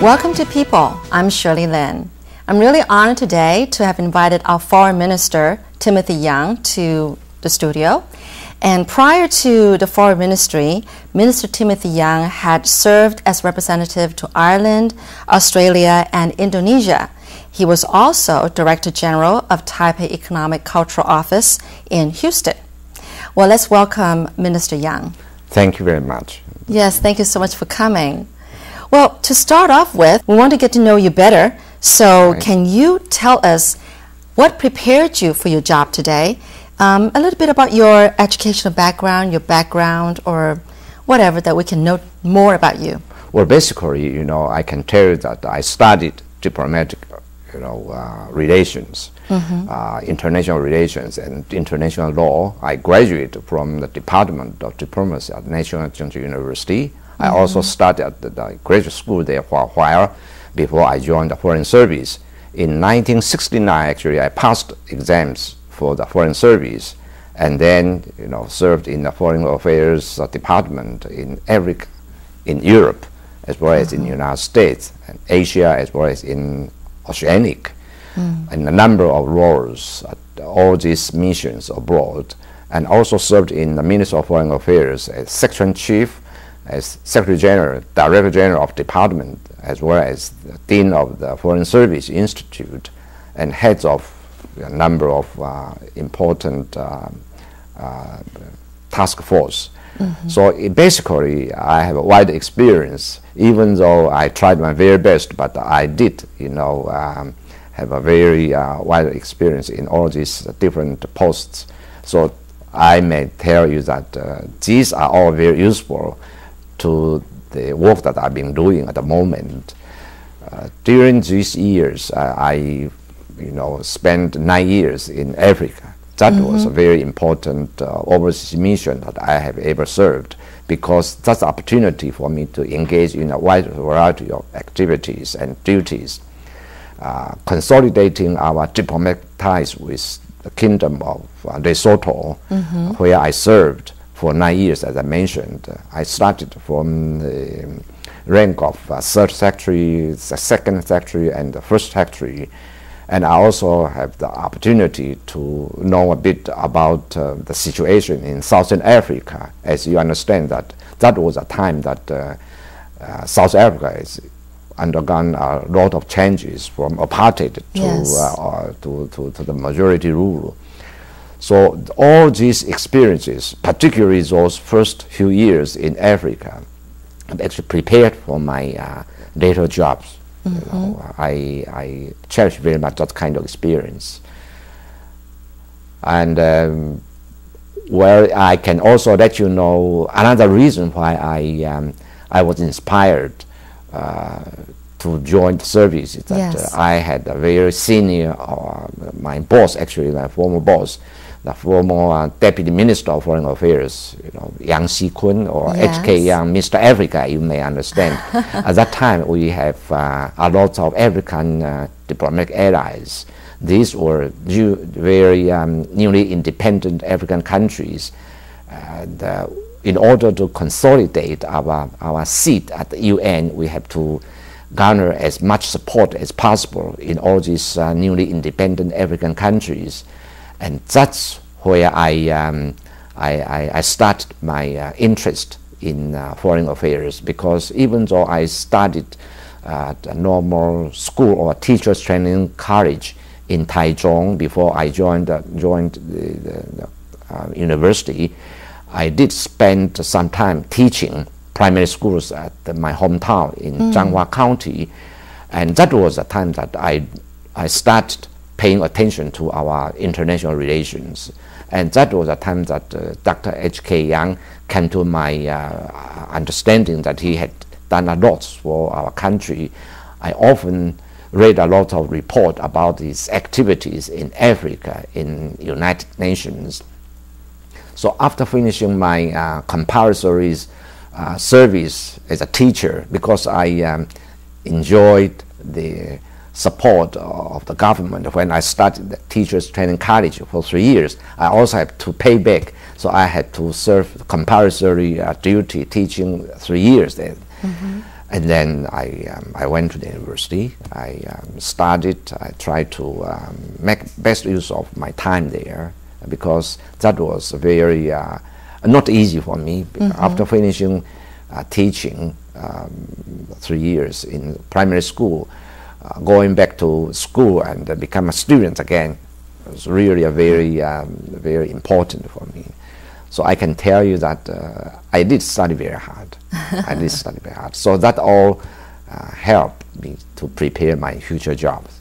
Welcome to People. I'm Shirley Lin. I'm really honored today to have invited our Foreign Minister, Timothy Young, to the studio. And prior to the Foreign Ministry, Minister Timothy Young had served as representative to Ireland, Australia, and Indonesia. He was also Director General of Taipei Economic Cultural Office in Houston. Well, let's welcome Minister Young. Thank you very much. Yes, thank you so much for coming. Well, to start off with, we want to get to know you better. So Can you tell us what prepared you for your job today? A little bit about your educational background, or whatever that we can know more about you. Well, basically, I can tell you that I studied diplomatic, relations, international relations and international law. I graduated from the Department of Diplomacy at National University. I also studied at the graduate school there for a while before I joined the Foreign Service. In 1969, actually, I passed exams for the Foreign Service, and then served in the Foreign Affairs Department in Europe, as well as in the United States and Asia, as well as in Oceanic, and a number of roles at all these missions abroad, and also served in the Ministry of Foreign Affairs as Section Chief, as Secretary General, Director General of Department, as well as the Dean of the Foreign Service Institute, and heads of a number of important task force. So basically, I have a wide experience, even though I tried my very best, but I did, have a very wide experience in all these different posts. So I may tell you that these are all very useful to the work that I've been doing at the moment. During these years, I spent 9 years in Africa. That was a very important overseas mission that I have ever served, because that's an opportunity for me to engage in a wide variety of activities and duties, consolidating our diplomatic ties with the Kingdom of Lesotho, where I served for 9 years, as I mentioned. I started from the rank of third secretary, the second secretary, and the first secretary. And I also have the opportunity to know a bit about the situation in Southern Africa. As you understand, that was a time that South Africa has undergone a lot of changes from apartheid to the majority rule. So all these experiences, particularly those first few years in Africa, have actually prepared for my later jobs. I cherish very much that kind of experience. And I can also let you know another reason why I was inspired to join the service is that I had a very senior, my boss, actually my former boss, the former Deputy Minister of Foreign Affairs, Yang Si-kun, or H.K. Yang, Mr. Africa, you may understand. At that time, we have a lot of African diplomatic allies. These were very newly independent African countries. And, in order to consolidate our seat at the UN, we have to garner as much support as possible in all these newly independent African countries. And that's where I started my interest in foreign affairs, because even though I studied at a normal school or teachers training college in Taichung before I joined the university, I did spend some time teaching primary schools at my hometown in Changhua County, and that was the time that I started paying attention to our international relations. And that was a time that Dr. H.K. Yang came to my understanding that he had done a lot for our country. I often read a lot of reports about his activities in Africa, in United Nations. So after finishing my compulsory service as a teacher, because I enjoyed the support of the government when I started the teachers training college for 3 years, I also had to pay back. So I had to serve compulsory duty teaching 3 years then. And then I went to the university. I studied. I tried to make best use of my time there, because that was very not easy for me. After finishing teaching 3 years in primary school, going back to school and become a student again was really a very important for me. So I can tell you that I did study very hard. I did study very hard. So that all helped me to prepare my future jobs.